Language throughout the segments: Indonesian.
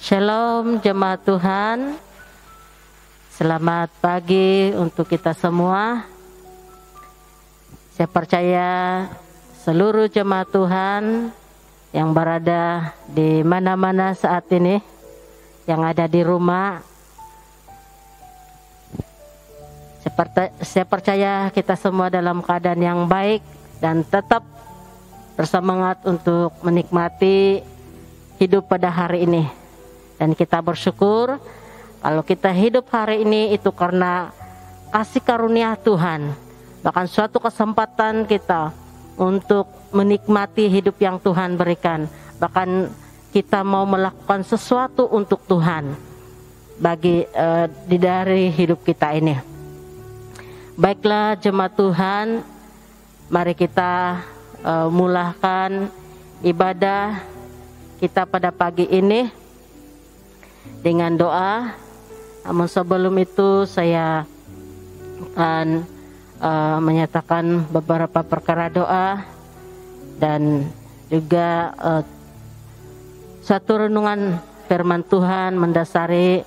Shalom jemaat Tuhan, selamat pagi untuk kita semua. Saya percaya seluruh jemaat Tuhan yang berada di mana-mana saat ini, yang ada di rumah, saya percaya kita semua dalam keadaan yang baik dan tetap bersemangat untuk menikmati hidup pada hari ini. Dan kita bersyukur kalau kita hidup hari ini itu karena kasih karunia Tuhan. Bahkan suatu kesempatan kita untuk menikmati hidup yang Tuhan berikan. Bahkan kita mau melakukan sesuatu untuk Tuhan dari hidup kita ini. Baiklah jemaat Tuhan, mari kita mulakan ibadah kita pada pagi ini dengan doa. Namun sebelum itu saya akan menyatakan beberapa perkara doa dan juga satu renungan firman Tuhan mendasari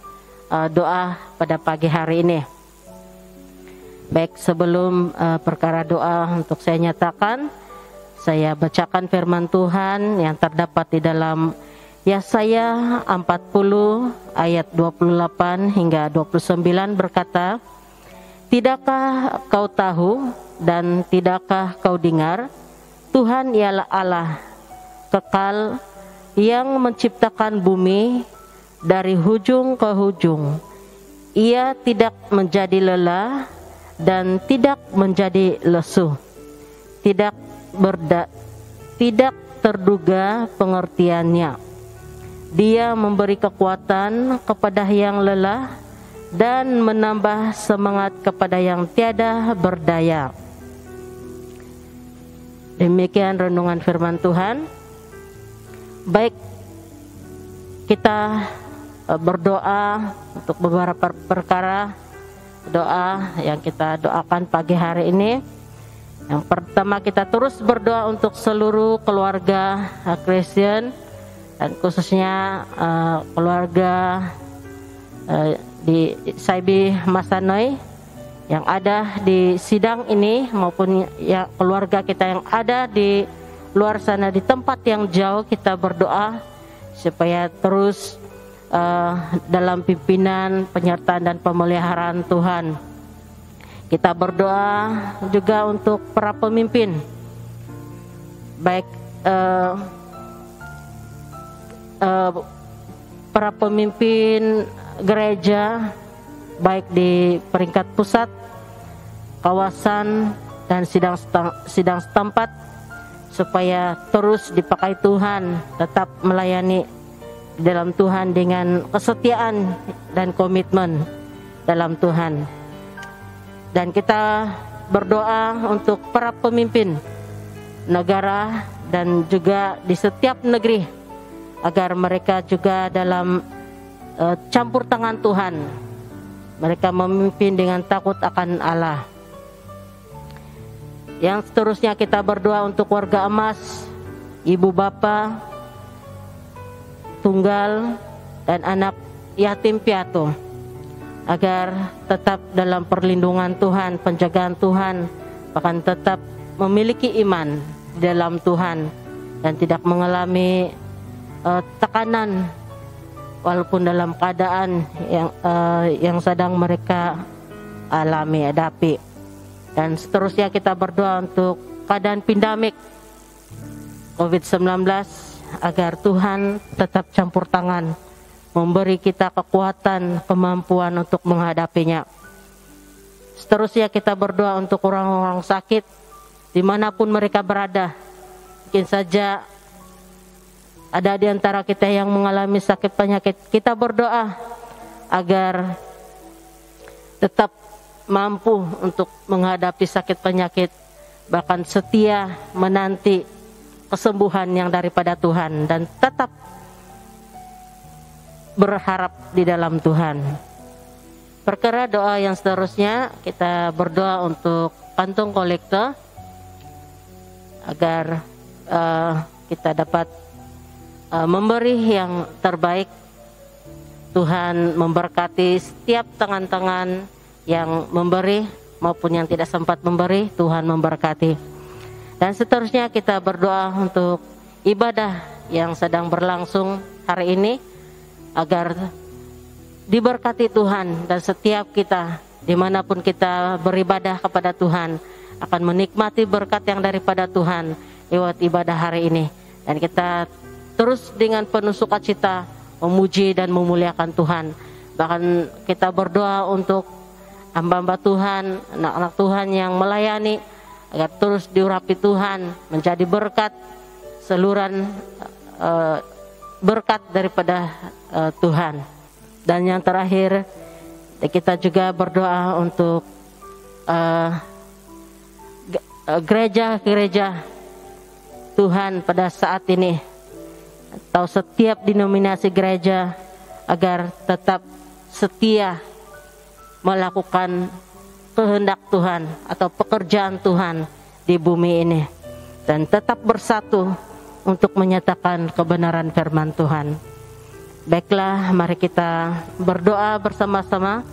doa pada pagi hari ini. Baik, sebelum perkara doa untuk saya nyatakan, saya bacakan firman Tuhan yang terdapat di dalam Yesaya 40 ayat 28 hingga 29 berkata, "Tidakkah kau tahu dan tidakkah kau dengar? Tuhan ialah Allah kekal yang menciptakan bumi dari hujung ke hujung. Ia tidak menjadi lelah dan tidak menjadi lesu. Tidak terduga pengertiannya. Dia memberi kekuatan kepada yang lelah dan menambah semangat kepada yang tiada berdaya." Demikian renungan firman Tuhan. Baik, kita berdoa untuk beberapa perkara doa yang kita doakan pagi hari ini. Yang pertama, kita terus berdoa untuk seluruh keluarga Kristen dan khususnya keluarga di Saibi Masanoi yang ada di sidang ini, maupun ya keluarga kita yang ada di luar sana di tempat yang jauh. Kita berdoa supaya terus dalam pimpinan, penyertaan dan pemeliharaan Tuhan. Kita berdoa juga untuk para pemimpin, baik para pemimpin gereja, baik di peringkat pusat, kawasan, dan sidang setempat, supaya terus dipakai Tuhan, tetap melayani dalam Tuhan dengan kesetiaan dan komitmen dalam Tuhan. Dan kita berdoa untuk para pemimpin negara dan juga di setiap negeri, agar mereka juga dalam campur tangan Tuhan, mereka memimpin dengan takut akan Allah. Yang seterusnya kita berdoa untuk warga emas, ibu bapa tunggal dan anak yatim piatu, agar tetap dalam perlindungan Tuhan, penjagaan Tuhan, bahkan tetap memiliki iman dalam Tuhan dan tidak mengalami tekanan walaupun dalam keadaan yang sedang mereka hadapi. Dan seterusnya kita berdoa untuk keadaan pandemik COVID-19, agar Tuhan tetap campur tangan, memberi kita kekuatan, kemampuan untuk menghadapinya. Seterusnya kita berdoa untuk orang-orang sakit dimanapun mereka berada. Mungkin saja ada di antara kita yang mengalami sakit penyakit. Kita berdoa agar tetap mampu untuk menghadapi sakit penyakit, bahkan setia menanti kesembuhan yang daripada Tuhan, dan tetap berharap di dalam Tuhan. Perkara doa yang seterusnya, kita berdoa untuk kantong kolektor, agar kita dapat memberi yang terbaik Tuhan memberkati setiap tangan-tangan yang memberi maupun yang tidak sempat memberi. Tuhan memberkati. Dan seterusnya kita berdoa untuk ibadah yang sedang berlangsung hari ini, agar diberkati Tuhan, dan setiap kita dimanapun kita beribadah kepada Tuhan akan menikmati berkat yang daripada Tuhan lewat ibadah hari ini. Dan kita terus dengan penuh sukacita memuji dan memuliakan Tuhan. Bahkan kita berdoa untuk hamba-hamba Tuhan, anak-anak Tuhan yang melayani, agar terus diurapi Tuhan, menjadi berkat seluruhan berkat daripada Tuhan. Dan yang terakhir, kita juga berdoa untuk gereja-gereja Tuhan pada saat ini, atau setiap denominasi gereja, agar tetap setia melakukan kehendak Tuhan atau pekerjaan Tuhan di bumi ini, dan tetap bersatu untuk menyatakan kebenaran firman Tuhan. Baiklah, mari kita berdoa bersama-sama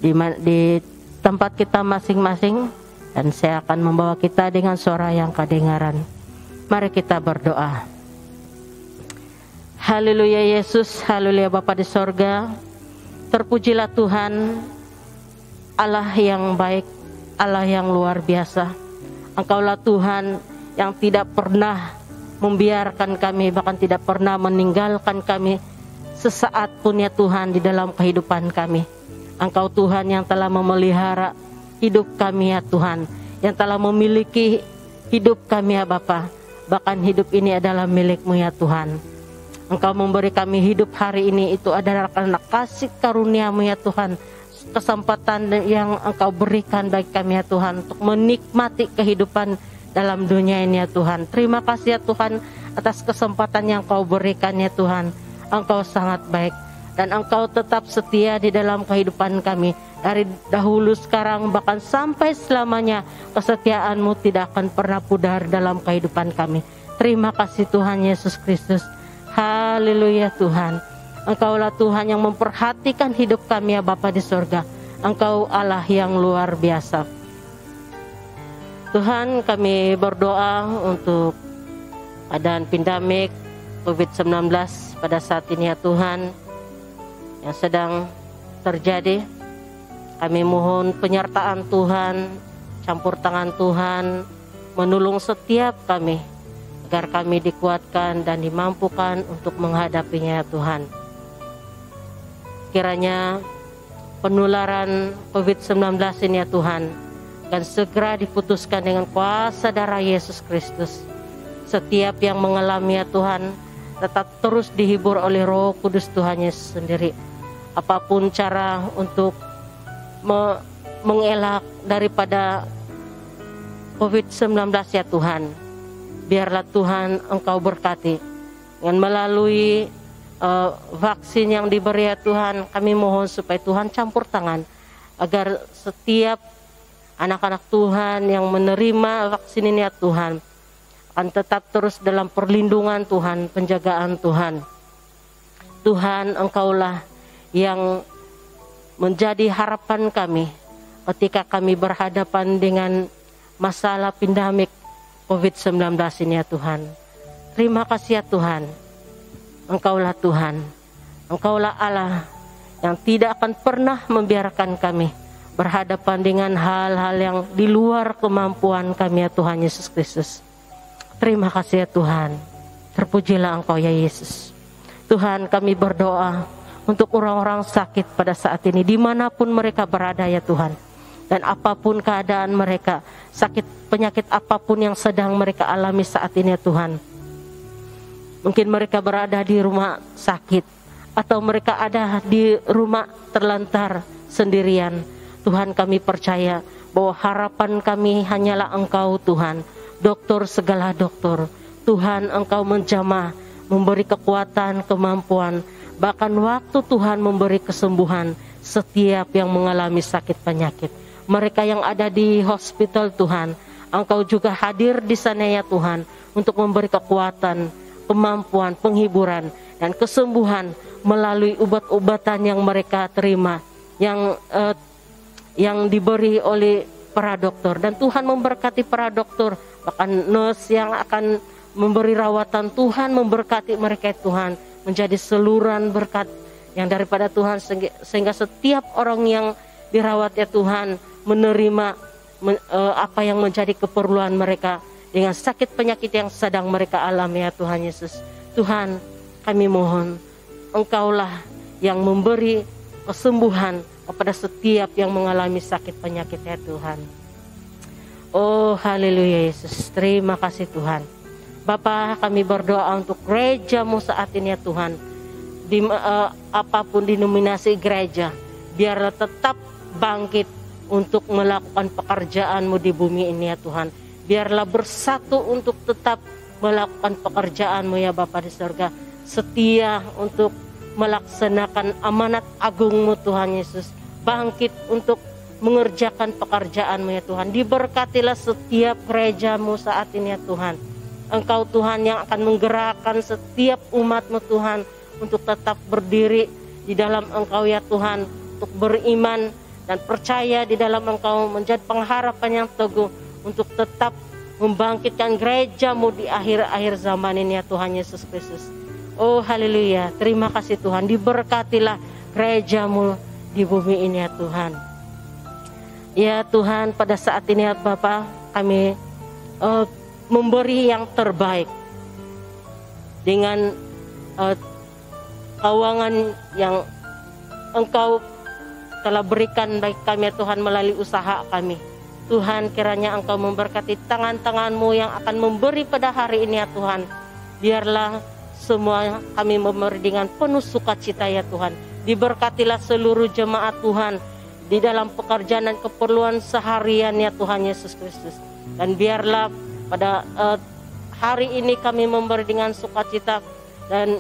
di tempat kita masing-masing, dan saya akan membawa kita dengan suara yang kedengaran. Mari kita berdoa. Haleluya Yesus, haleluya Bapa di sorga. Terpujilah Tuhan, Allah yang baik, Allah yang luar biasa. Engkaulah Tuhan yang tidak pernah membiarkan kami, bahkan tidak pernah meninggalkan kami sesaat pun ya Tuhan di dalam kehidupan kami. Engkau Tuhan yang telah memelihara hidup kami ya Tuhan, yang telah memiliki hidup kami ya Bapa. Bahkan hidup ini adalah milik-Mu ya Tuhan. Engkau memberi kami hidup hari ini, itu adalah karena kasih karunia-Mu ya Tuhan. Kesempatan yang Engkau berikan bagi kami ya Tuhan untuk menikmati kehidupan dalam dunia ini ya Tuhan. Terima kasih ya Tuhan atas kesempatan yang Kau berikan ya Tuhan. Engkau sangat baik, dan Engkau tetap setia di dalam kehidupan kami. Dari dahulu, sekarang, bahkan sampai selamanya, kesetiaan-Mu tidak akan pernah pudar dalam kehidupan kami. Terima kasih Tuhan Yesus Kristus. Haleluya Tuhan. Engkaulah Tuhan yang memperhatikan hidup kami ya Bapa di sorga. Engkau Allah yang luar biasa. Tuhan, kami berdoa untuk keadaan pandemik COVID-19 pada saat ini ya Tuhan, yang sedang terjadi. Kami mohon penyertaan Tuhan, campur tangan Tuhan, menolong setiap kami, agar kami dikuatkan dan dimampukan untuk menghadapinya ya Tuhan. Kiranya penularan COVID-19 ini ya Tuhan akan segera diputuskan dengan kuasa darah Yesus Kristus. Setiap yang mengalami ya Tuhan tetap terus dihibur oleh Roh Kudus Tuhan Yesus sendiri. Apapun cara untuk mengelak daripada COVID-19 ya Tuhan, biarlah Tuhan Engkau berkati. Dengan melalui vaksin yang diberi ya Tuhan, kami mohon supaya Tuhan campur tangan, agar setiap anak-anak Tuhan yang menerima vaksin ini ya Tuhan akan tetap terus dalam perlindungan Tuhan, penjagaan Tuhan. Tuhan, Engkaulah yang menjadi harapan kami ketika kami berhadapan dengan masalah pandemik COVID-19 ini ya Tuhan. Terima kasih ya Tuhan. Engkaulah Tuhan, Engkaulah Allah yang tidak akan pernah membiarkan kami berhadapan dengan hal-hal yang di luar kemampuan kami ya Tuhan Yesus Kristus. Terima kasih ya Tuhan. Terpujilah Engkau ya Yesus. Tuhan, kami berdoa untuk orang-orang sakit pada saat ini, dimanapun mereka berada ya Tuhan. Dan apapun keadaan mereka, sakit penyakit apapun yang sedang mereka alami saat ini ya Tuhan. Mungkin mereka berada di rumah sakit, atau mereka ada di rumah terlantar sendirian. Tuhan, kami percaya bahwa harapan kami hanyalah Engkau Tuhan, dokter segala dokter. Tuhan, Engkau menjamah, memberi kekuatan, kemampuan, bahkan waktu Tuhan memberi kesembuhan setiap yang mengalami sakit penyakit. Mereka yang ada di hospital Tuhan, Engkau juga hadir di sana ya Tuhan, untuk memberi kekuatan, kemampuan, penghiburan, dan kesembuhan melalui obat-obatan yang mereka terima, yang diberi oleh para dokter. Dan Tuhan memberkati para dokter, bahkan nurse yang akan memberi rawatan. Tuhan memberkati mereka, Tuhan, menjadi saluran berkat yang daripada Tuhan, sehingga setiap orang yang dirawat ya Tuhan menerima apa yang menjadi keperluan mereka dengan sakit penyakit yang sedang mereka alami ya Tuhan Yesus. Tuhan, kami mohon Engkaulah yang memberi kesembuhan kepada setiap yang mengalami sakit penyakit ya Tuhan. Oh haleluya Yesus, terima kasih Tuhan. Bapa, kami berdoa untuk gereja-Mu saat ini ya Tuhan. Apapun denominasi gereja, biarlah tetap bangkit untuk melakukan pekerjaan-Mu di bumi ini ya Tuhan. Biarlah bersatu untuk tetap melakukan pekerjaan-Mu ya Bapa di surga. Setia untuk melaksanakan amanat agung-Mu Tuhan Yesus. Bangkit untuk mengerjakan pekerjaan-Mu ya Tuhan. Diberkatilah setiap gereja-Mu saat ini ya Tuhan. Engkau Tuhan yang akan menggerakkan setiap umat-Mu Tuhan untuk tetap berdiri di dalam Engkau ya Tuhan. Untuk beriman dan percaya di dalam Engkau, menjadi pengharapan yang teguh untuk tetap membangkitkan gereja-Mu di akhir-akhir zaman ini ya Tuhan Yesus Kristus. Oh haleluya, terima kasih Tuhan. Diberkatilah gereja-Mu di bumi ini ya Tuhan. Ya Tuhan, pada saat ini ya Bapa, kami memberi yang terbaik dengan keuangan yang Engkau telah berikan bagi kami ya Tuhan melalui usaha kami. Tuhan, kiranya Engkau memberkati tangan-tangan-Mu yang akan memberi pada hari ini ya Tuhan. Biarlah semua kami memberi dengan penuh sukacita ya Tuhan. Diberkatilah seluruh jemaat Tuhan di dalam pekerjaan dan keperluan seharian ya Tuhan Yesus Kristus. Dan biarlah pada hari ini kami memberi dengan sukacita, dan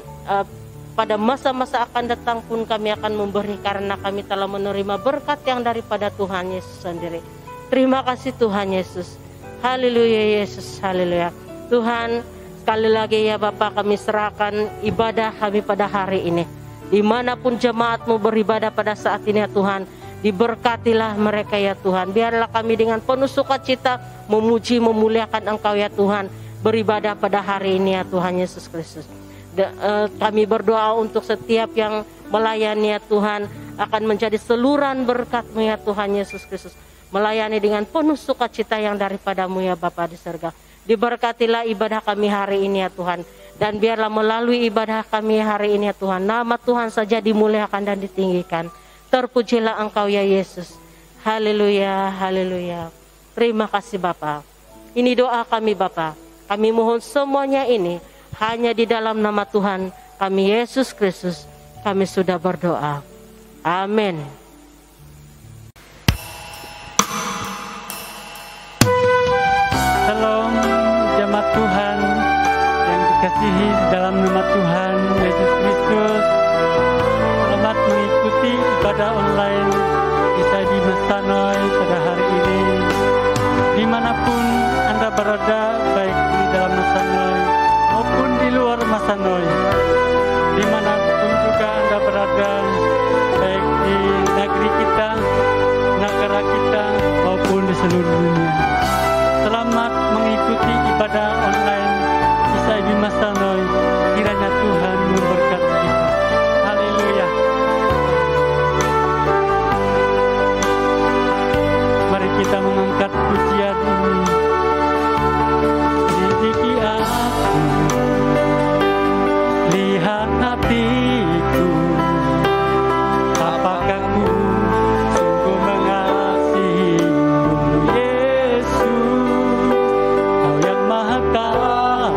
pada masa-masa akan datang pun kami akan memberi karena kami telah menerima berkat yang daripada Tuhan Yesus sendiri. Terima kasih Tuhan Yesus. Haleluya Yesus, haleluya. Tuhan, sekali lagi ya Bapak, kami serahkan ibadah kami pada hari ini. Dimanapun jemaat-Mu beribadah pada saat ini ya Tuhan, diberkatilah mereka ya Tuhan. Biarlah kami dengan penuh sukacita memuji, memuliakan Engkau ya Tuhan, beribadah pada hari ini ya Tuhan Yesus Kristus. Kami berdoa untuk setiap yang melayani ya Tuhan, akan menjadi saluran berkat-Mu ya Tuhan Yesus Kristus. Melayani dengan penuh sukacita yang daripada-Mu ya Bapa di surga. Diberkatilah ibadah kami hari ini ya Tuhan. Dan biarlah melalui ibadah kami hari ini ya Tuhan, nama Tuhan saja dimuliakan dan ditinggikan. Terpujilah Engkau ya Yesus. Haleluya, haleluya. Terima kasih Bapa. Ini doa kami Bapa. Kami mohon semuanya ini hanya di dalam nama Tuhan kami Yesus Kristus. Kami sudah berdoa. Amin. Shalom jemaat Tuhan yang dikasihi dalam nama Tuhan Yesus Kristus. Selamat mengikuti ibadah online Isadi Masanoy pada hari ini. Dimanapun Anda berada, baik di dalam Masanoy maupun di luar Masanoy, dimanapun juga Anda berada, baik di negeri kita, negara kita maupun di seluruh dunia. Selamat mengikuti ibadah online Isadi Masanoy. Kiranya Tuhan memberkati kita. Haleluya. Mari kita mengangkat pujian ini. Selidiki aku, lihat hatiku, apakah ku sungguh mengasihimu Yesus, Kau yang Maha Kaya,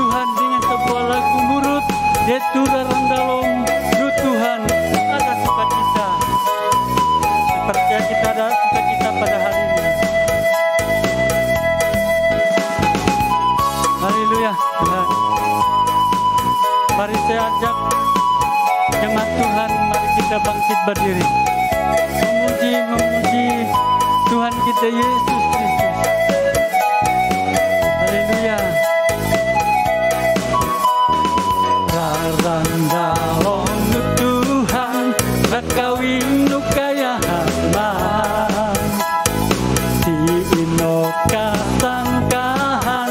Tuhan dengan sebuah lagu murut yaitu Rarandalong Nu Tuhan ada sukacita. Percaya kita ada sukacita pada hari ini. Haleluya Tuhan. Mari saya ajak jemaat Tuhan, mari kita bangkit berdiri memuji Tuhan kita Yesus Kristus. Haleluya. Rarandalong Nu Tuhan rakawin nu kaya hatman si ino kasangkahan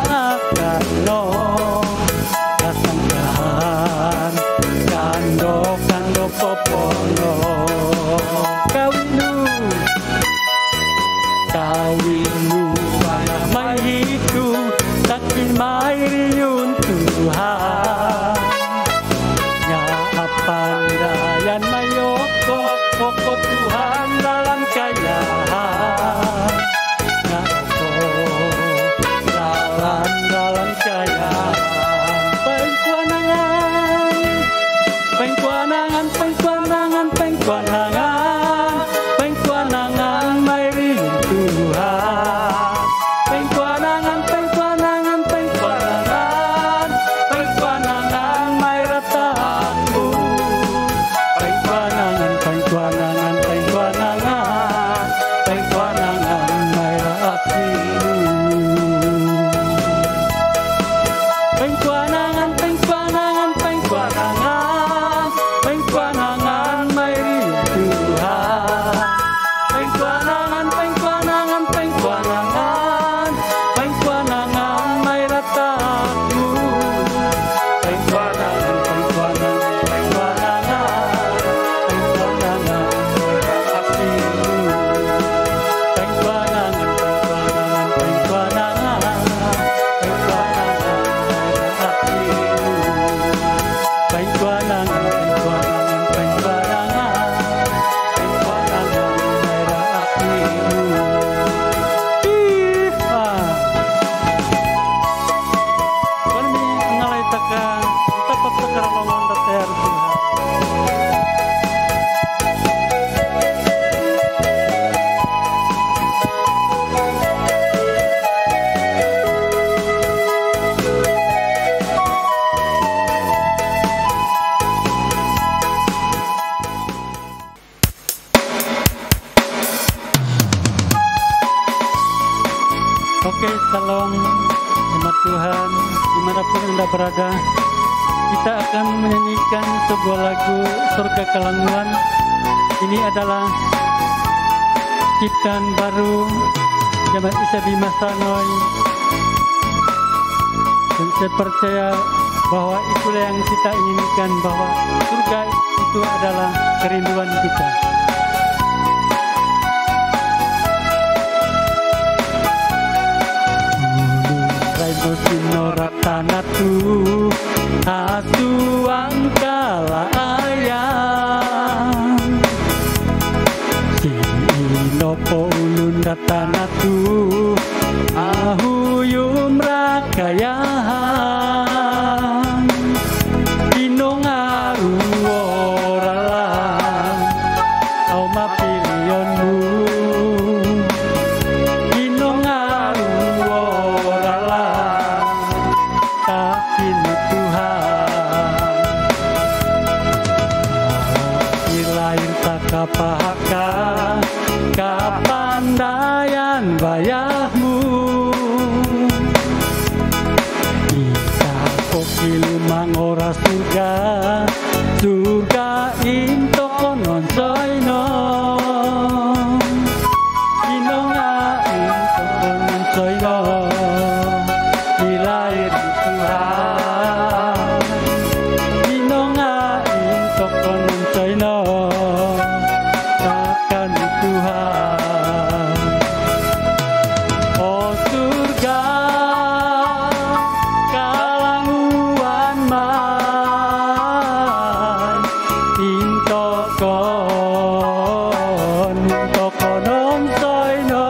taakano kasangkahan kando popono kawinu para may hitung takin may riyun Tuhan nya apandayan mayoko poko Tuhan dalam kayahan nya dalam kayahan pengkuanangan may riyun Tuhan pengkuanangan may rataku pengkuanangan may raasimu pengkuanangan may riyun Tuhan pengkuanangan may rataku pengkuanangan may raasimu Oke, salam jemaat Tuhan dimanapun Anda berada. Kita akan menyanyikan sebuah lagu Surga Kelanguan. Ini adalah ciptaan baru jemaat Isabi Masanoi. Dan saya percaya bahwa itulah yang kita inginkan, bahwa surga itu adalah kerinduan kita. Sinoratanatu asuang kalayaan Sinopo ulun datanatu ahuyum rakayahan Inongaru oralan au mapilionmu Kapahaka kapandayan bayahmu Ika kokilumang ora surga into konon soino Inonga into konon soino Ilair Tuhan Inonga into konon soino Tuhan, oh surga kalanguan man, intokonon soino.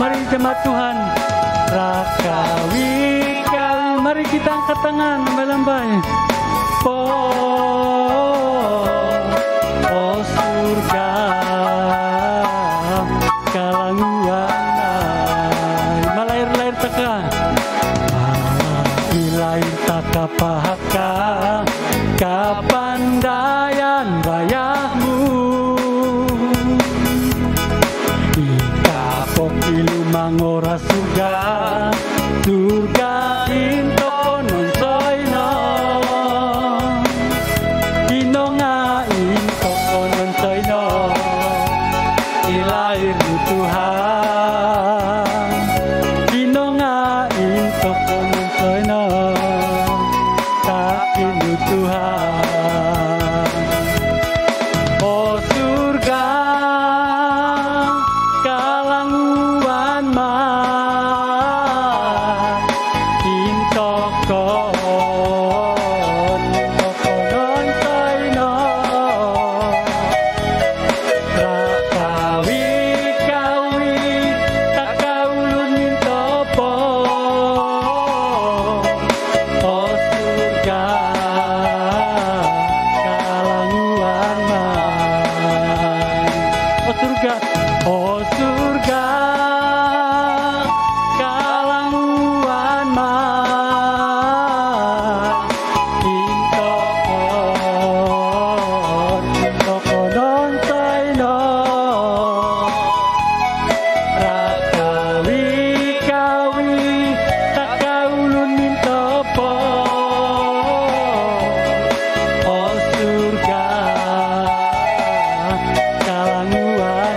Mari jemaat Tuhan Rakawi kau, mari kita angkat tangan lambai-lambai. Oh surga kalanguan malair-lair taka ilair taka pahaka kapandayan bayahmu ikapok ilumang ora surga surga into nonsoino inonga into nonsoino ilair Tuhan inonga into nonsoino tak inu Tuhan oh surga kalanguan oh surga kalanguan intokon saino rakawi kawi takaulun mintopo oh surga kalanguan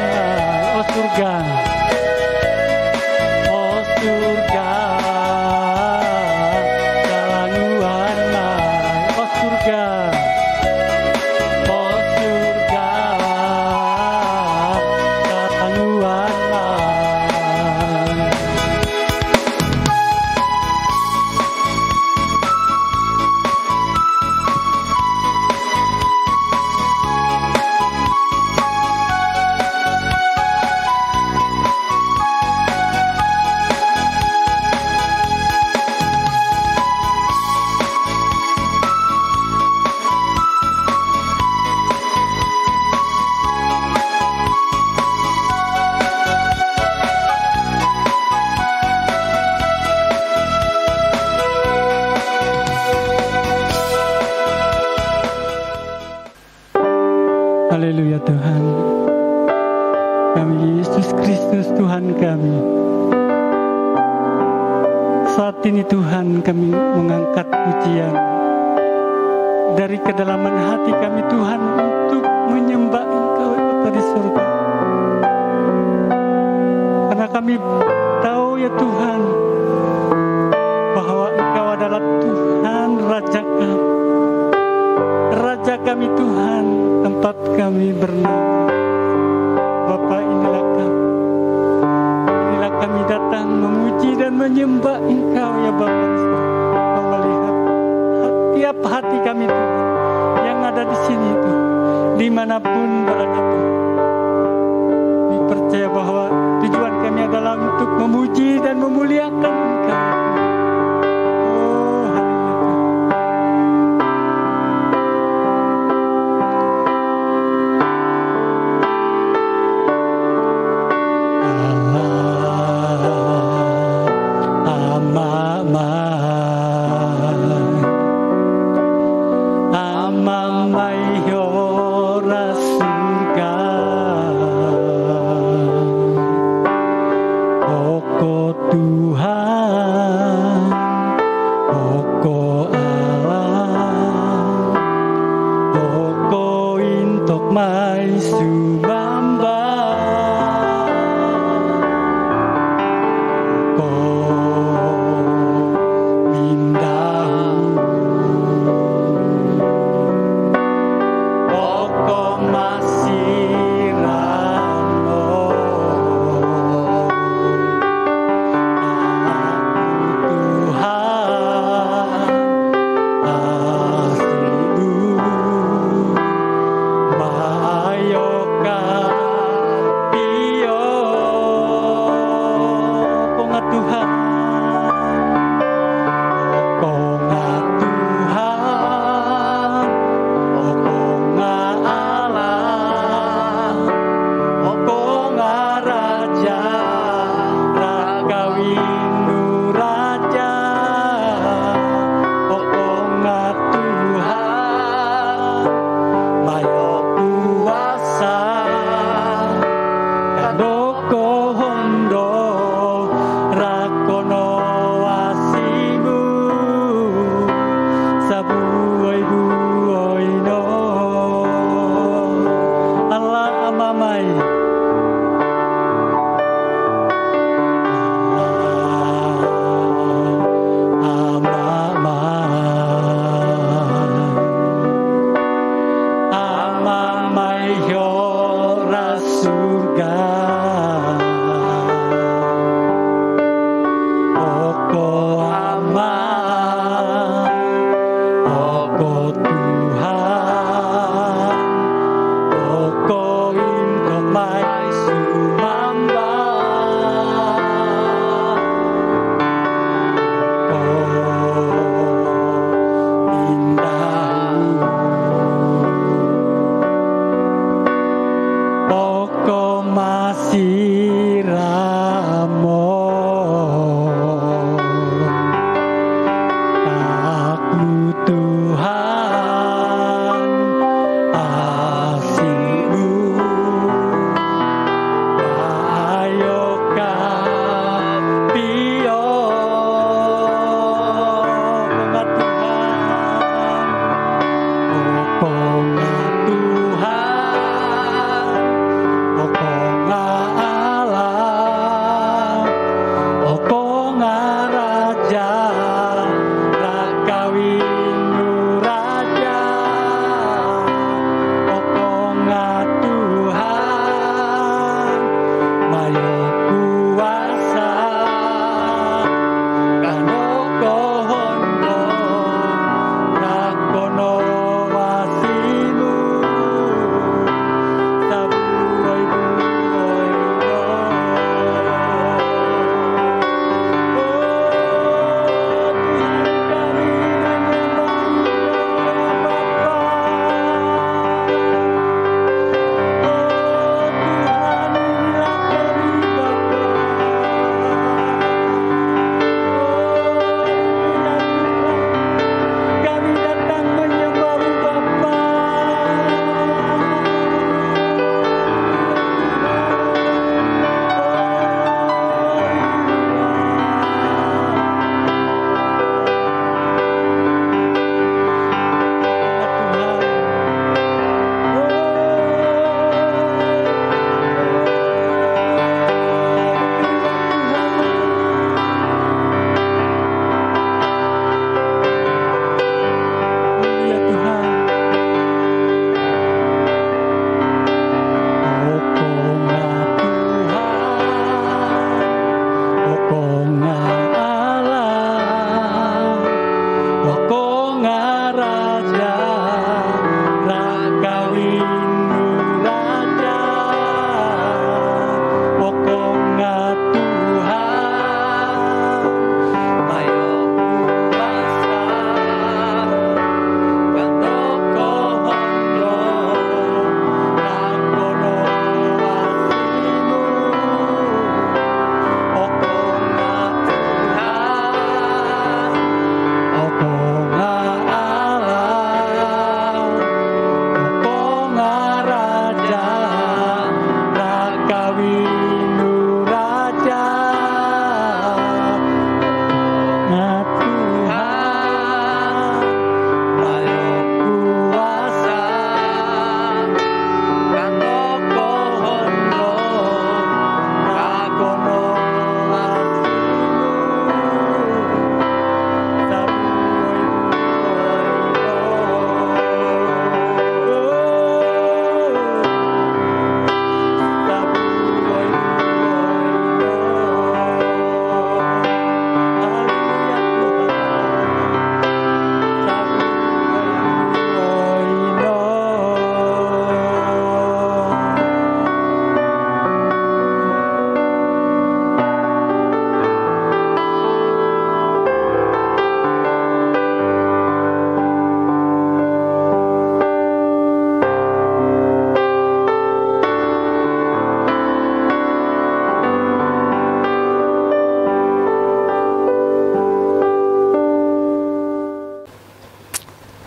surga oh surga kalanguan oh surga oh surga kalanguan Haleluya Tuhan, kami Yesus Kristus Tuhan kami. Saat ini Tuhan kami mengangkat pujian dari kedalaman hati kami Tuhan untuk menyembah Engkau Bapa di surga. Karena kami tahu ya Tuhan bahwa Engkau adalah Tuhan Raja kami. Raja kami Tuhan, tempat kami bernama. Bapa inilah kami datang memuji dan menyembah Engkau ya Bapa. Kau melihat tiap hati kami Tuhan yang ada di sini Tuhan, dimanapun berada Tuhan. Kami percaya bahwa tujuan kami adalah untuk memuji dan memuliakan Engkau. Tuhan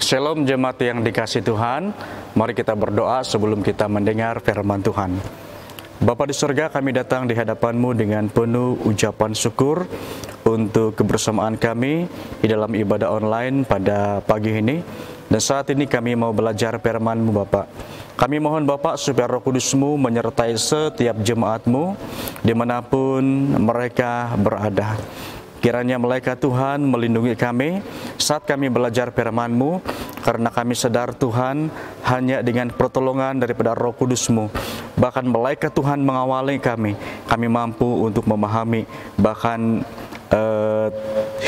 Shalom jemaat yang dikasih Tuhan, mari kita berdoa sebelum kita mendengar firman Tuhan. Bapa di surga, kami datang di hadapan-Mu dengan penuh ucapan syukur untuk kebersamaan kami di dalam ibadah online pada pagi ini. Dan saat ini kami mau belajar firman-Mu Bapak. Kami mohon Bapak supaya Roh Kudus-Mu menyertai setiap jemaat-Mu dimanapun mereka berada. Kiranya malaikat Tuhan melindungi kami saat kami belajar firman-Mu, karena kami sadar Tuhan hanya dengan pertolongan daripada Roh Kudus-Mu, bahkan malaikat Tuhan mengawali kami mampu untuk memahami, bahkan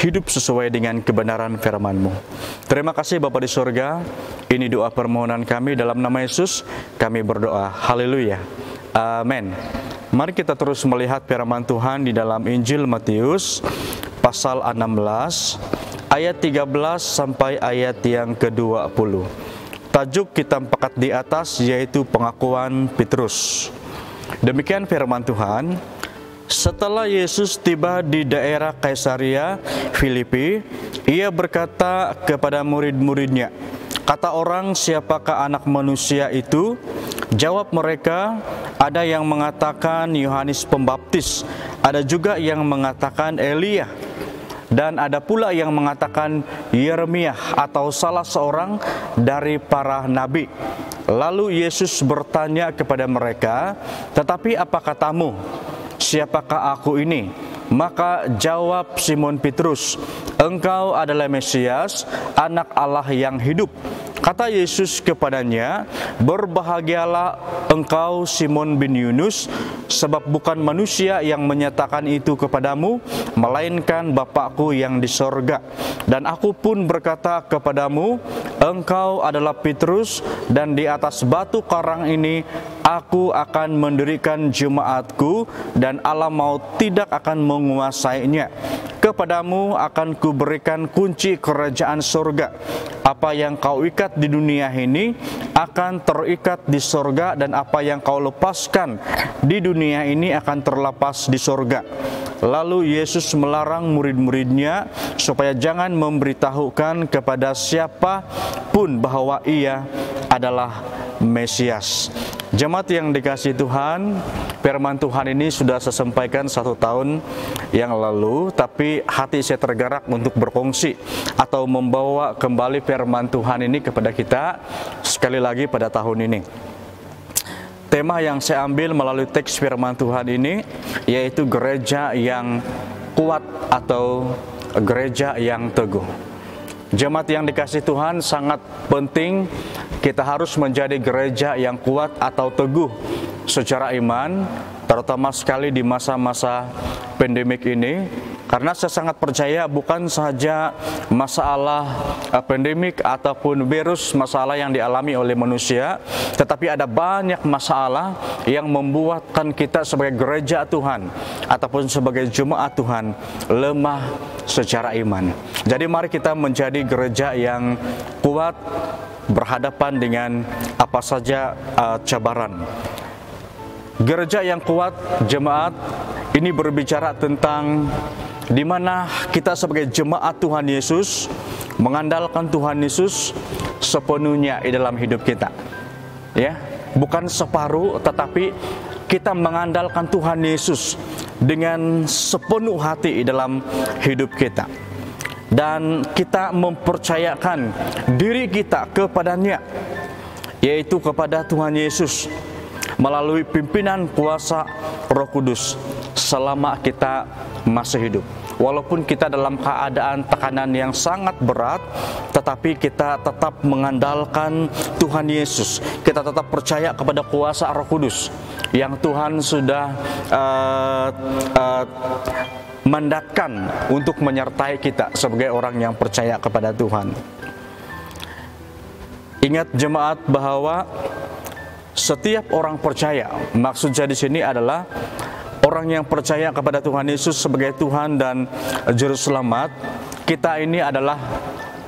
hidup sesuai dengan kebenaran firman-Mu. Terima kasih Bapa di surga, ini doa permohonan kami dalam nama Yesus kami berdoa, haleluya, amin. Mari kita terus melihat firman Tuhan di dalam Injil Matius pasal 16 ayat 13 sampai ayat yang ke-20. Tajuk kita angkat di atas yaitu pengakuan Petrus. Demikian firman Tuhan. Setelah Yesus tiba di daerah Kaisaria Filipi, ia berkata kepada murid-muridnya, "Kata orang, siapakah anak manusia itu?" Jawab mereka, "Ada yang mengatakan Yohanes Pembaptis, ada juga yang mengatakan Elia, dan ada pula yang mengatakan Yeremia atau salah seorang dari para nabi." Lalu Yesus bertanya kepada mereka, "Tetapi apa katamu? Siapakah aku ini?" Maka jawab Simon Petrus, "Engkau adalah Mesias, anak Allah yang hidup." Kata Yesus kepadanya, "Berbahagialah engkau Simon bin Yunus, sebab bukan manusia yang menyatakan itu kepadamu, melainkan Bapakku yang di sorga. Dan aku pun berkata kepadamu, engkau adalah Petrus, dan di atas batu karang ini aku akan mendirikan jemaatku, dan alam maut tidak akan menguasainya. Kepadamu akan kuberikan kunci kerajaan surga. Apa yang kau ikat di dunia ini akan terikat di surga, dan apa yang kau lepaskan di dunia ini akan terlepas di surga." Lalu Yesus melarang murid-muridnya supaya jangan memberitahukan kepada siapa pun bahwa Ia adalah Mesias. Jemaat yang dikasihi Tuhan, firman Tuhan ini sudah saya sampaikan 1 tahun yang lalu, tapi hati saya tergerak untuk berfungsi atau membawa kembali firman Tuhan ini kepada kita sekali lagi pada tahun ini. Tema yang saya ambil melalui teks firman Tuhan ini yaitu gereja yang kuat atau gereja yang teguh. Jemaat yang dikasihi Tuhan, sangat penting kita harus menjadi gereja yang kuat atau teguh secara iman, terutama sekali di masa-masa pandemik ini. Karena saya sangat percaya bukan saja masalah pandemik ataupun virus, masalah yang dialami oleh manusia, tetapi ada banyak masalah yang membuatkan kita sebagai gereja Tuhan ataupun sebagai jemaat Tuhan lemah secara iman. Jadi mari kita menjadi gereja yang kuat berhadapan dengan apa saja cabaran. Gereja yang kuat, jemaat, ini berbicara tentang di mana kita sebagai jemaat Tuhan Yesus mengandalkan Tuhan Yesus sepenuhnya di dalam hidup kita. Ya, bukan separuh, tetapi kita mengandalkan Tuhan Yesus dengan sepenuh hati di dalam hidup kita. Dan kita mempercayakan diri kita kepadanya, yaitu kepada Tuhan Yesus melalui pimpinan kuasa Roh Kudus selama kita masih hidup. Walaupun kita dalam keadaan tekanan yang sangat berat, tetapi kita tetap mengandalkan Tuhan Yesus. Kita tetap percaya kepada kuasa Roh Kudus yang Tuhan sudah mandatkan untuk menyertai kita sebagai orang yang percaya kepada Tuhan. Ingat jemaat bahwa setiap orang percaya, maksudnya di sini adalah orang yang percaya kepada Tuhan Yesus sebagai Tuhan dan Juru Selamat. Kita ini adalah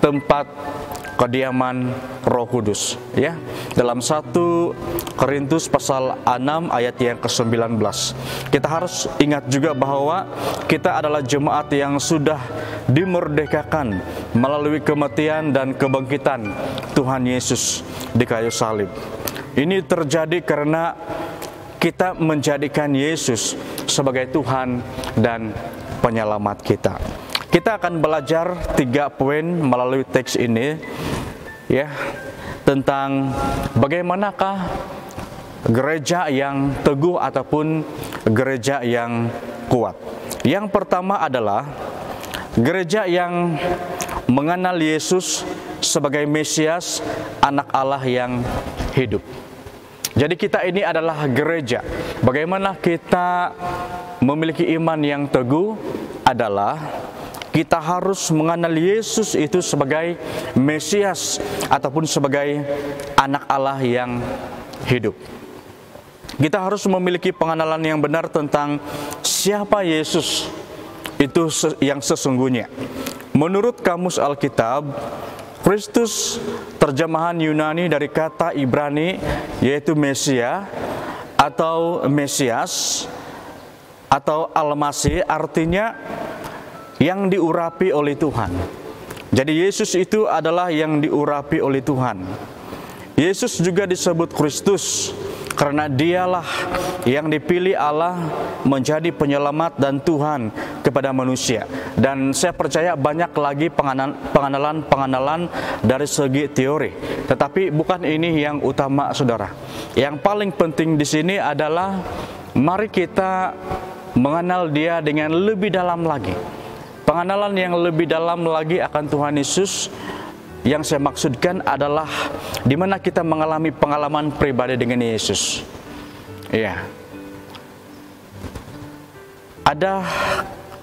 tempat kediaman Roh Kudus, ya. Dalam 1 Korintus pasal 6 ayat yang ke-19. Kita harus ingat juga bahwa kita adalah jemaat yang sudah dimerdekakan melalui kematian dan kebangkitan Tuhan Yesus di kayu salib. Ini terjadi karena kita menjadikan Yesus sebagai Tuhan dan penyelamat kita. Kita akan belajar 3 poin melalui teks ini, ya, tentang bagaimanakah gereja yang teguh ataupun gereja yang kuat. Yang pertama adalah gereja yang mengenal Yesus sebagai Mesias, anak Allah yang hidup. Jadi kita ini adalah gereja. Bagaimana kita memiliki iman yang teguh adalah kita harus mengenal Yesus itu sebagai Mesias ataupun sebagai anak Allah yang hidup. Kita harus memiliki pengenalan yang benar tentang siapa Yesus itu yang sesungguhnya. Menurut Kamus Alkitab, Kristus terjemahan Yunani dari kata Ibrani yaitu Mesia atau Mesias atau Al-Masih, artinya yang diurapi oleh Tuhan. Jadi Yesus itu adalah yang diurapi oleh Tuhan. Yesus juga disebut Kristus karena dialah yang dipilih Allah menjadi penyelamat dan Tuhan kepada manusia. Dan saya percaya banyak lagi pengenalan dari segi teori. Tetapi bukan ini yang utama, saudara. Yang paling penting di sini adalah mari kita mengenal Dia dengan lebih dalam lagi. Pengenalan yang lebih dalam lagi akan Tuhan Yesus Yang saya maksudkan adalah di mana kita mengalami pengalaman pribadi dengan Yesus. Iya. Ada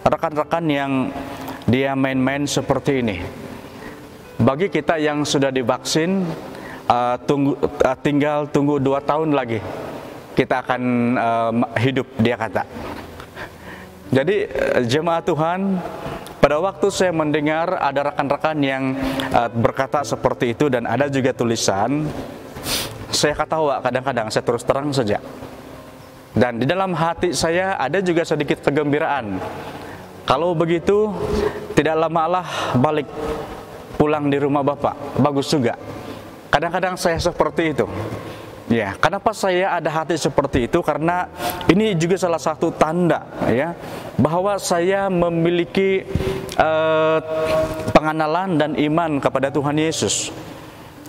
rekan-rekan yang dia main-main seperti ini. Bagi kita yang sudah divaksin, tinggal tunggu 2 tahun lagi kita akan hidup, dia kata. Jadi jemaat Tuhan, pada waktu saya mendengar ada rekan-rekan yang berkata seperti itu dan ada juga tulisan, saya ketawa kadang-kadang, saya terus terang saja. Dan di dalam hati saya ada juga sedikit kegembiraan. Kalau begitu, tidak lamalah balik pulang di rumah Bapak, bagus juga. Kadang-kadang saya seperti itu. Ya, kenapa saya ada hati seperti itu? Karena ini juga salah satu tanda, ya, bahwa saya memiliki pengenalan dan iman kepada Tuhan Yesus.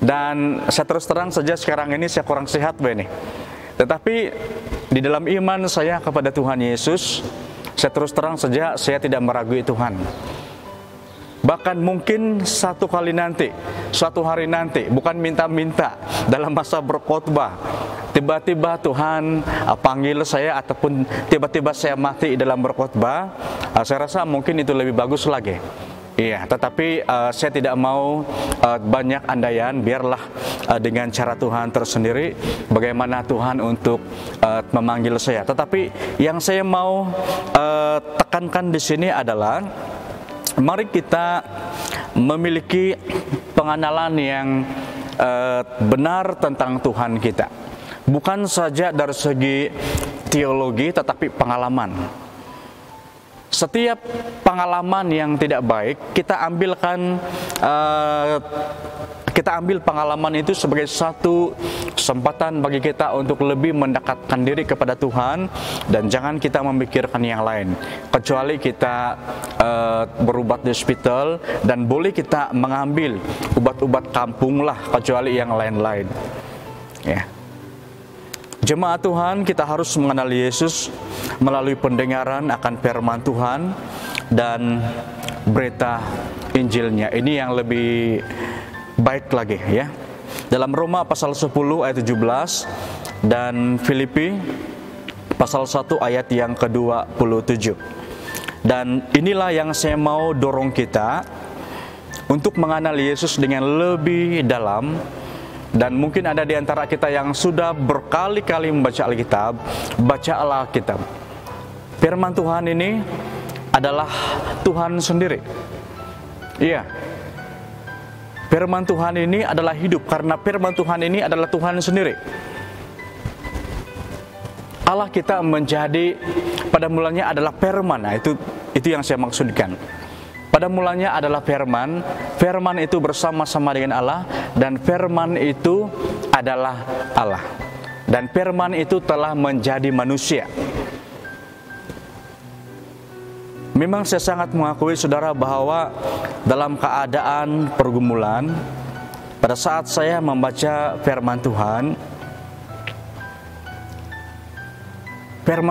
Dan saya terus terang saja sekarang ini saya kurang sehat, Beni. Tetapi di dalam iman saya kepada Tuhan Yesus, saya terus terang saja saya tidak meragui Tuhan. Bahkan mungkin suatu hari nanti, bukan minta-minta dalam masa berkhotbah, tiba-tiba Tuhan panggil saya ataupun tiba-tiba saya mati dalam berkhotbah, saya rasa mungkin itu lebih bagus lagi. Iya, tetapi saya tidak mau banyak andaian, biarlah dengan cara Tuhan tersendiri bagaimana Tuhan untuk memanggil saya. Tetapi yang saya mau tekankan di sini adalah mari kita memiliki pengenalan yang benar tentang Tuhan kita. Bukan saja dari segi teologi, tetapi pengalaman. Setiap pengalaman yang tidak baik, kita ambil pengalaman itu sebagai satu kesempatan bagi kita untuk lebih mendekatkan diri kepada Tuhan, dan jangan kita memikirkan yang lain. Kecuali kita berobat di hospital, dan boleh kita mengambil obat-obat kampung lah, kecuali yang lain-lain. Ya. Jemaat Tuhan, kita harus mengenal Yesus melalui pendengaran akan firman Tuhan dan berita Injilnya. Ini yang lebih baik lagi, ya. Dalam Roma pasal 10 ayat 17 dan Filipi pasal 1 ayat yang ke-27. Dan inilah yang saya mau dorong kita untuk mengenal Yesus dengan lebih dalam. Dan mungkin ada di antara kita yang sudah berkali-kali membaca Alkitab, baca Alkitab. Firman Tuhan ini adalah Tuhan sendiri. Iya. Firman Tuhan ini adalah hidup, karena firman Tuhan ini adalah Tuhan sendiri. Allah kita menjadi, pada mulanya adalah firman. Nah, itu yang saya maksudkan. Pada mulanya adalah firman, firman itu bersama-sama dengan Allah, dan firman itu adalah Allah. Dan firman itu telah menjadi manusia. Memang saya sangat mengakui saudara bahwa dalam keadaan pergumulan, pada saat saya membaca firman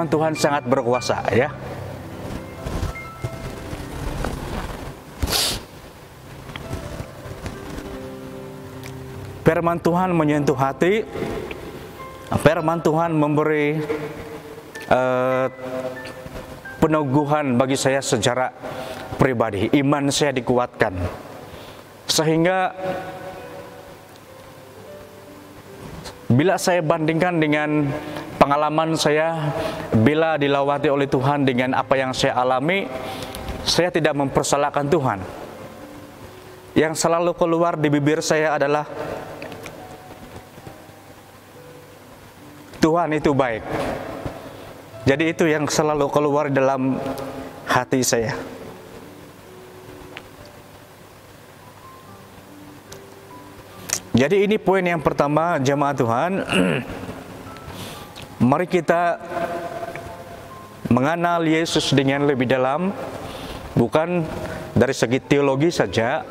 Tuhan sangat berkuasa, ya. Firman Tuhan menyentuh hati, firman Tuhan memberi peneguhan bagi saya secara pribadi. Iman saya dikuatkan, sehingga bila saya bandingkan dengan pengalaman saya, bila dilawati oleh Tuhan dengan apa yang saya alami, saya tidak mempersalahkan Tuhan. Yang selalu keluar di bibir saya adalah Tuhan itu baik. Jadi itu yang selalu keluar dalam hati saya. Jadi ini poin yang pertama, jemaat Tuhan. Mari kita mengenal Yesus dengan lebih dalam, bukan dari segi teologi saja,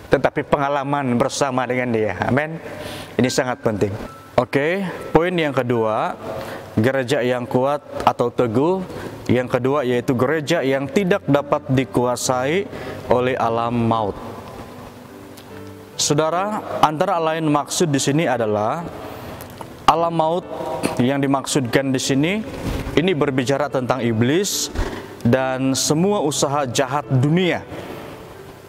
tetapi pengalaman bersama dengan Dia. Amin. Ini sangat penting. Oke, poin yang kedua, gereja yang kuat atau teguh. Yang kedua yaitu gereja yang tidak dapat dikuasai oleh alam maut. Saudara, antara lain maksud di sini adalah alam maut yang dimaksudkan di sini ini berbicara tentang iblis dan semua usaha jahat dunia.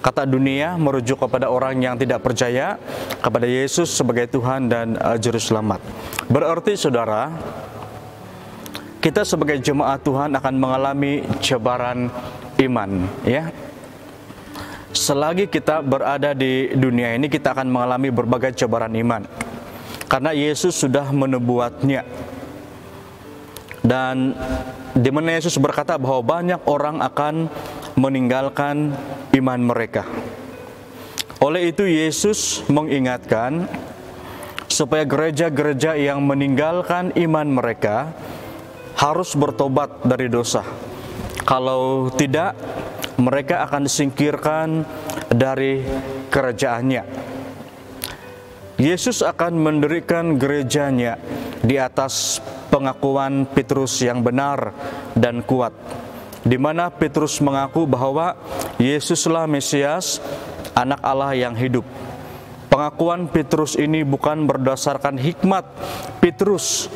Kata dunia merujuk kepada orang yang tidak percaya kepada Yesus sebagai Tuhan dan Juru Selamat. Berarti saudara, kita sebagai jemaat Tuhan akan mengalami cabaran iman, ya. Selagi kita berada di dunia ini, kita akan mengalami berbagai cabaran iman. Karena Yesus sudah menubuatnya. Dan di mana Yesus berkata bahwa banyak orang akan meninggalkan iman mereka. Oleh itu Yesus mengingatkan supaya gereja-gereja yang meninggalkan iman mereka harus bertobat dari dosa. Kalau tidak, mereka akan disingkirkan dari kerajaannya. Yesus akan mendirikan gerejanya di atas pengakuan Petrus yang benar dan kuat, di mana Petrus mengaku bahwa Yesuslah Mesias, Anak Allah yang hidup. Pengakuan Petrus ini bukan berdasarkan hikmat Petrus,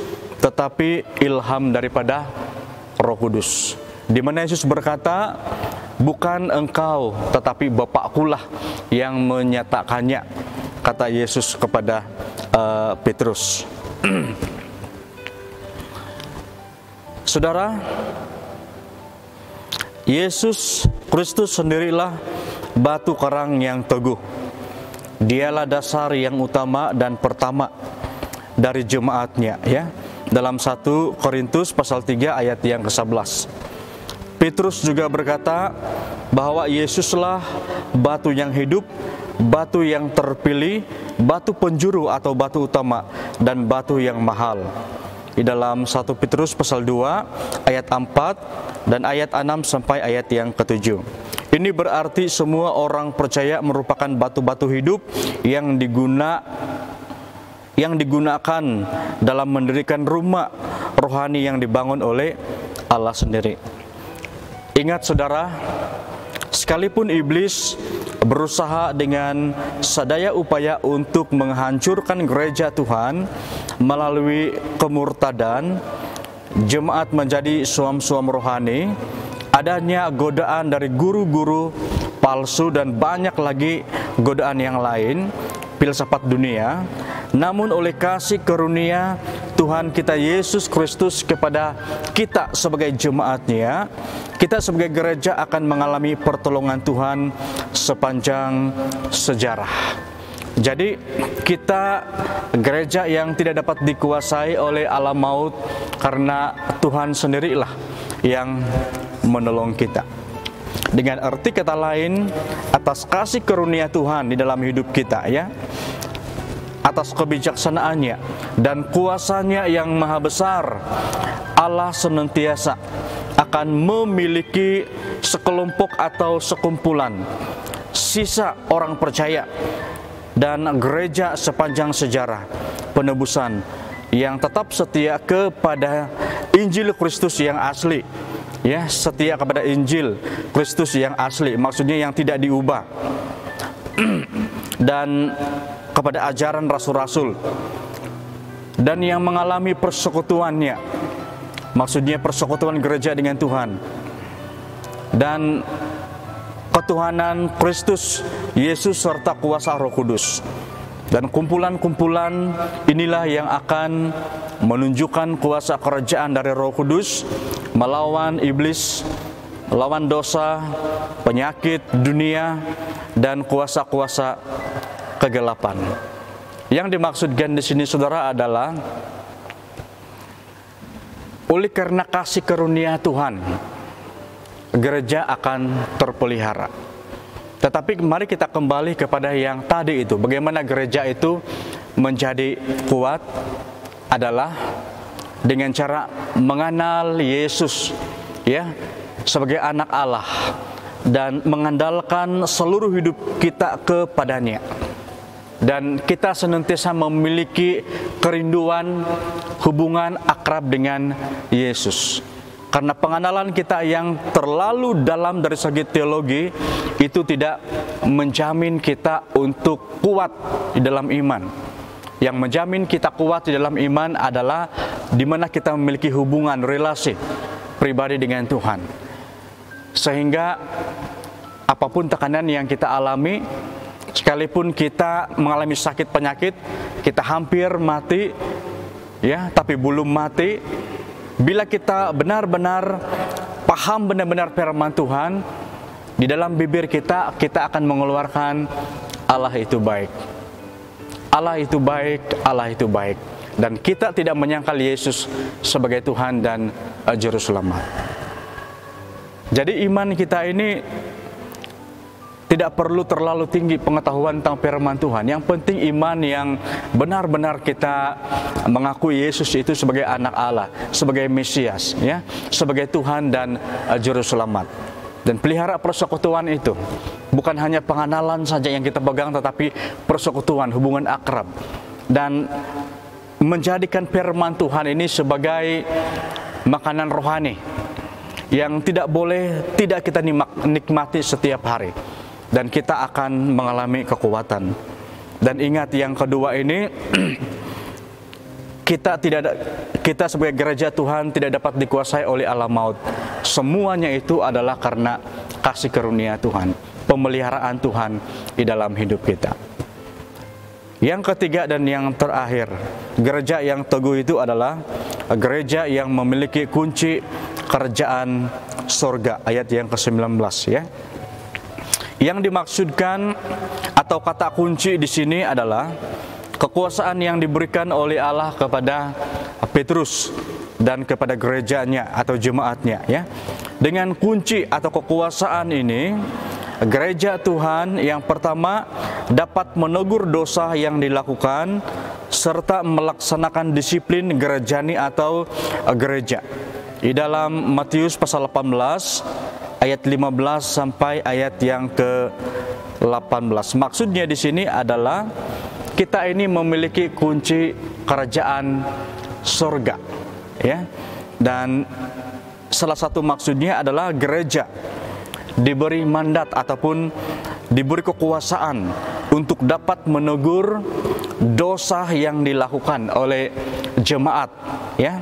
tetapi ilham daripada Roh Kudus. Di mana Yesus berkata, bukan engkau, tetapi Bapakkulah yang menyatakannya, kata Yesus kepada Petrus. Saudara, Yesus Kristus sendirilah batu karang yang teguh. Dialah dasar yang utama dan pertama dari jemaatnya, ya. Dalam 1 Korintus pasal 3 ayat yang ke-11. Petrus juga berkata bahwa Yesuslah batu yang hidup, batu yang terpilih, batu penjuru atau batu utama, dan batu yang mahal. Di dalam 1 Petrus pasal 2 ayat 4 dan ayat 6 sampai ayat yang ke-7. Ini berarti semua orang percaya merupakan batu-batu hidup yang digunakan dalam mendirikan rumah rohani yang dibangun oleh Allah sendiri. Ingat saudara, sekalipun iblis berusaha dengan sadaya upaya untuk menghancurkan gereja Tuhan melalui kemurtadan, jemaat menjadi suam-suam rohani, adanya godaan dari guru-guru palsu dan banyak lagi godaan yang lain, filsafat dunia. Namun oleh kasih karunia Tuhan kita Yesus Kristus kepada kita sebagai jemaatnya, kita sebagai gereja akan mengalami pertolongan Tuhan sepanjang sejarah. Jadi kita gereja yang tidak dapat dikuasai oleh alam maut karena Tuhan sendirilah yang menolong kita. Dengan arti kata lain, atas kasih karunia Tuhan di dalam hidup kita, ya, atas kebijaksanaannya dan kuasanya yang maha besar, Allah senantiasa akan memiliki sekelompok atau sekumpulan sisa orang percaya dan gereja sepanjang sejarah penebusan yang tetap setia kepada Injil Kristus yang asli, ya, setia kepada Injil Kristus yang asli, maksudnya yang tidak diubah, dan kepada ajaran rasul-rasul, dan yang mengalami persekutuannya, maksudnya persekutuan gereja dengan Tuhan, dan ketuhanan Kristus Yesus serta kuasa Roh Kudus. Dan kumpulan-kumpulan inilah yang akan menunjukkan kuasa kerajaan dari Roh Kudus melawan iblis, melawan dosa, penyakit dunia, dan kuasa-kuasa kegelapan. Yang dimaksudkan di sini saudara adalah oleh karena kasih karunia Tuhan, gereja akan terpelihara. Tetapi mari kita kembali kepada yang tadi itu. Bagaimana gereja itu menjadi kuat adalah dengan cara mengenal Yesus, ya, sebagai anak Allah dan mengandalkan seluruh hidup kita kepadanya. Dan kita senantiasa memiliki kerinduan hubungan akrab dengan Yesus. Karena pengenalan kita yang terlalu dalam dari segi teologi itu tidak menjamin kita untuk kuat di dalam iman. Yang menjamin kita kuat di dalam iman adalah di mana kita memiliki hubungan, relasi pribadi dengan Tuhan. Sehingga apapun tekanan yang kita alami, sekalipun kita mengalami sakit penyakit, kita hampir mati, ya, tapi belum mati. Bila kita benar-benar paham benar-benar firman Tuhan, di dalam bibir kita akan mengeluarkan Allah itu baik. Allah itu baik, Allah itu baik. Dan kita tidak menyangkal Yesus sebagai Tuhan dan Juru Selamat. Jadi iman kita ini tidak perlu terlalu tinggi pengetahuan tentang firman Tuhan. Yang penting iman yang benar-benar kita mengakui Yesus itu sebagai anak Allah, sebagai Mesias, ya, sebagai Tuhan dan Juru Selamat. Dan pelihara persekutuan itu. Bukan hanya pengenalan saja yang kita pegang, tetapi persekutuan, hubungan akrab. Dan menjadikan firman Tuhan ini sebagai makanan rohani yang tidak boleh tidak kita nikmati setiap hari. Dan kita akan mengalami kekuatan. Dan ingat yang kedua ini, kita sebagai gereja Tuhan tidak dapat dikuasai oleh alam maut. Semuanya itu adalah karena kasih karunia Tuhan, pemeliharaan Tuhan di dalam hidup kita. Yang ketiga dan yang terakhir, gereja yang teguh itu adalah gereja yang memiliki kunci kerajaan surga, ayat yang ke-19, ya. Yang dimaksudkan atau kata kunci di sini adalah kekuasaan yang diberikan oleh Allah kepada Petrus dan kepada gerejanya atau jemaatnya, ya. Dengan kunci atau kekuasaan ini, gereja Tuhan yang pertama dapat menegur dosa yang dilakukan serta melaksanakan disiplin gerejani atau gereja. Di dalam Matius pasal 18 ayat 15 sampai ayat yang ke-18. Maksudnya di sini adalah kita ini memiliki kunci kerajaan surga, ya. Dan salah satu maksudnya adalah gereja diberi mandat ataupun diberi kekuasaan untuk dapat menegur dosa yang dilakukan oleh jemaat, ya,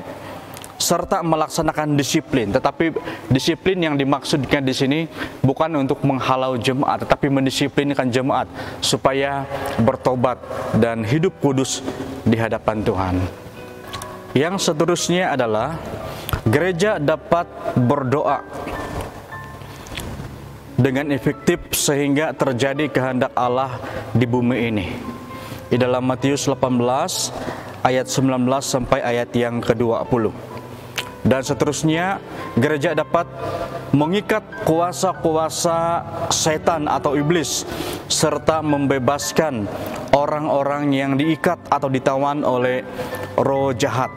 serta melaksanakan disiplin. Tetapi disiplin yang dimaksudkan di sini bukan untuk menghalau jemaat, tetapi mendisiplinkan jemaat supaya bertobat dan hidup kudus di hadapan Tuhan. Yang seterusnya adalah gereja dapat berdoa dengan efektif sehingga terjadi kehendak Allah di bumi ini. Di dalam Matius 18 ayat 19 sampai ayat yang ke-20. Dan seterusnya, gereja dapat mengikat kuasa-kuasa setan atau iblis serta membebaskan orang-orang yang diikat atau ditawan oleh roh jahat.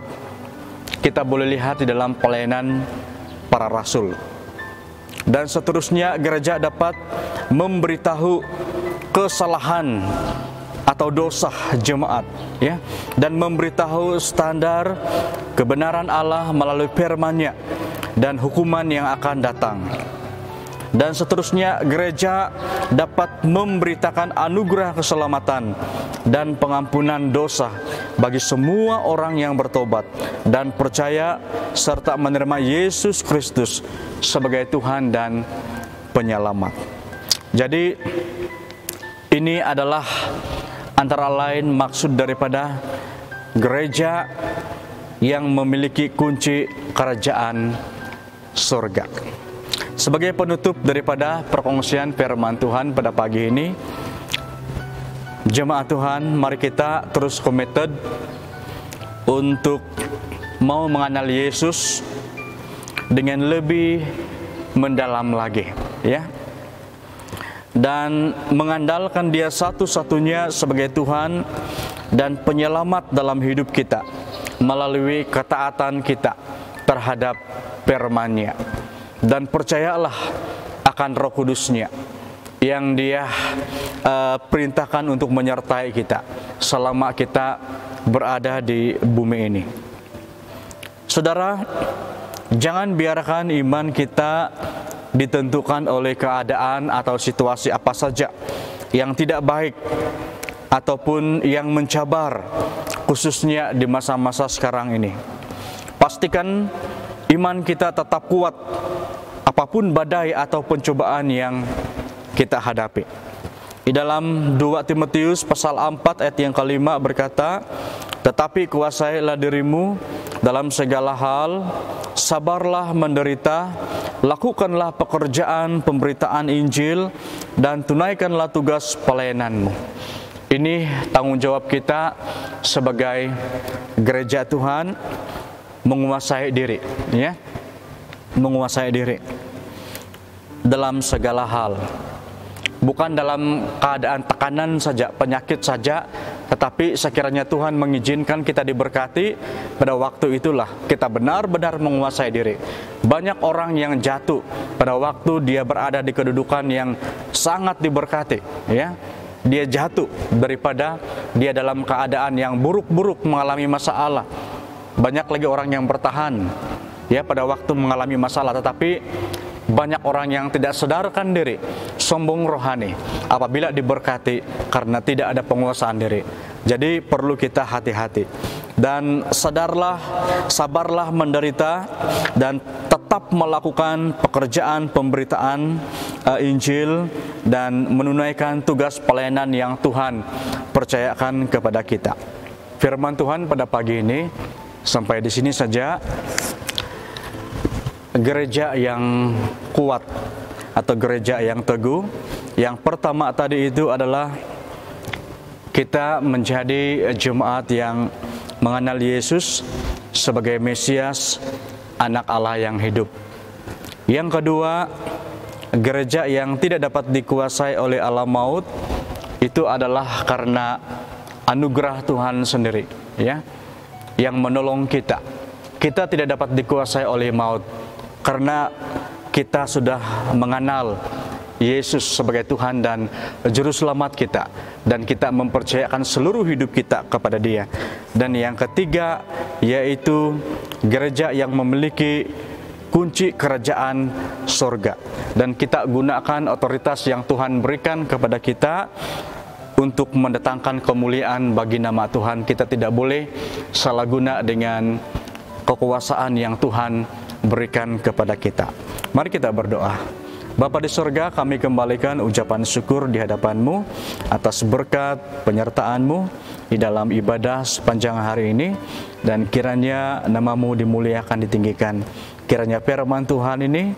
Kita boleh lihat di dalam pelayanan para rasul. Dan seterusnya, gereja dapat memberitahu kesalahan atau dosa jemaat, ya, dan memberitahu standar kebenaran Allah melalui firman-Nya dan hukuman yang akan datang. Dan seterusnya, gereja dapat memberitakan anugerah keselamatan dan pengampunan dosa bagi semua orang yang bertobat dan percaya serta menerima Yesus Kristus sebagai Tuhan dan Penyelamat. Jadi ini adalah antara lain maksud daripada gereja yang memiliki kunci kerajaan surga. Sebagai penutup daripada perkongsian firman Tuhan pada pagi ini, jemaat Tuhan, mari kita terus committed untuk mau mengenal Yesus dengan lebih mendalam lagi, ya. Dan mengandalkan Dia satu-satunya sebagai Tuhan dan penyelamat dalam hidup kita melalui ketaatan kita terhadap firman-Nya. Dan percayalah akan Roh Kudus-Nya yang Dia perintahkan untuk menyertai kita selama kita berada di bumi ini. Saudara, jangan biarkan iman kita ditentukan oleh keadaan atau situasi apa saja yang tidak baik ataupun yang mencabar, khususnya di masa-masa sekarang ini. Pastikan iman kita tetap kuat apapun badai atau pencobaan yang kita hadapi. Di dalam 2 Timotius pasal 4 ayat yang kelima berkata, "Tetapi kuasailah dirimu dalam segala hal, sabarlah menderita, lakukanlah pekerjaan pemberitaan Injil, dan tunaikanlah tugas pelayananmu." Ini tanggung jawab kita sebagai gereja Tuhan, menguasai diri, ya, menguasai diri dalam segala hal, bukan dalam keadaan tekanan saja, penyakit saja, tetapi sekiranya Tuhan mengizinkan kita diberkati, pada waktu itulah kita benar-benar menguasai diri. Banyak orang yang jatuh pada waktu dia berada di kedudukan yang sangat diberkati, ya. Dia jatuh daripada dia dalam keadaan yang buruk-buruk mengalami masalah. Banyak lagi orang yang bertahan, ya, pada waktu mengalami masalah, tetapi banyak orang yang tidak sadarkan diri, sombong rohani apabila diberkati karena tidak ada penguasaan diri. Jadi perlu kita hati-hati dan sabarlah menderita dan tetap melakukan pekerjaan pemberitaan Injil dan menunaikan tugas pelayanan yang Tuhan percayakan kepada kita. Firman Tuhan pada pagi ini sampai di sini saja. Gereja yang kuat atau gereja yang teguh, yang pertama tadi itu adalah kita menjadi jemaat yang mengenal Yesus sebagai Mesias, anak Allah yang hidup. Yang kedua, gereja yang tidak dapat dikuasai oleh alam maut, itu adalah karena anugerah Tuhan sendiri, ya, yang menolong kita. Kita tidak dapat dikuasai oleh maut karena kita sudah mengenal Yesus sebagai Tuhan dan Juru Selamat kita, dan kita mempercayakan seluruh hidup kita kepada Dia. Dan yang ketiga, yaitu gereja yang memiliki kunci kerajaan surga, dan kita gunakan otoritas yang Tuhan berikan kepada kita untuk mendatangkan kemuliaan bagi nama Tuhan. Kita tidak boleh salah guna dengan kekuasaan yang Tuhan berikan kepada kita. Mari kita berdoa. Bapa di surga, kami kembalikan ucapan syukur di hadapan-Mu atas berkat penyertaan-Mu di dalam ibadah sepanjang hari ini, dan kiranya nama-Mu dimuliakan, ditinggikan. Kiranya firman Tuhan ini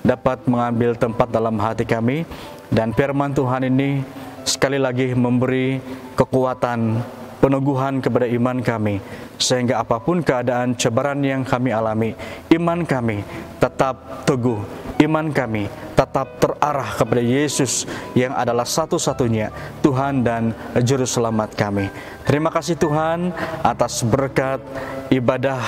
dapat mengambil tempat dalam hati kami, dan firman Tuhan ini sekali lagi memberi kekuatan, peneguhan kepada iman kami, sehingga apapun keadaan cobaan yang kami alami, iman kami tetap teguh, iman kami tetap terarah kepada Yesus yang adalah satu-satunya Tuhan dan Juru Selamat kami. Terima kasih Tuhan atas berkat ibadah,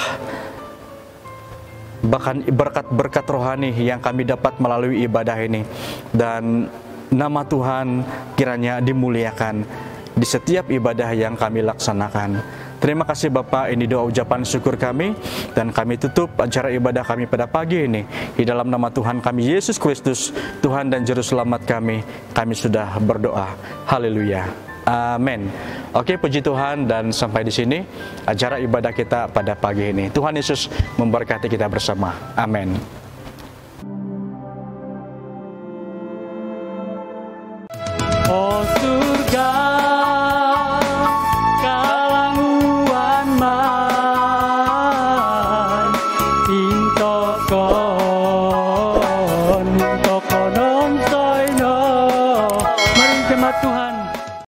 bahkan berkat-berkat rohani yang kami dapat melalui ibadah ini, dan nama Tuhan kiranya dimuliakan di setiap ibadah yang kami laksanakan. Terima kasih Bapak, ini doa ucapan syukur kami, dan kami tutup acara ibadah kami pada pagi ini di dalam nama Tuhan kami Yesus Kristus, Tuhan dan Juru Selamat kami sudah berdoa. Haleluya. Amin. Oke, puji Tuhan, dan sampai di sini acara ibadah kita pada pagi ini. Tuhan Yesus memberkati kita bersama. Amin.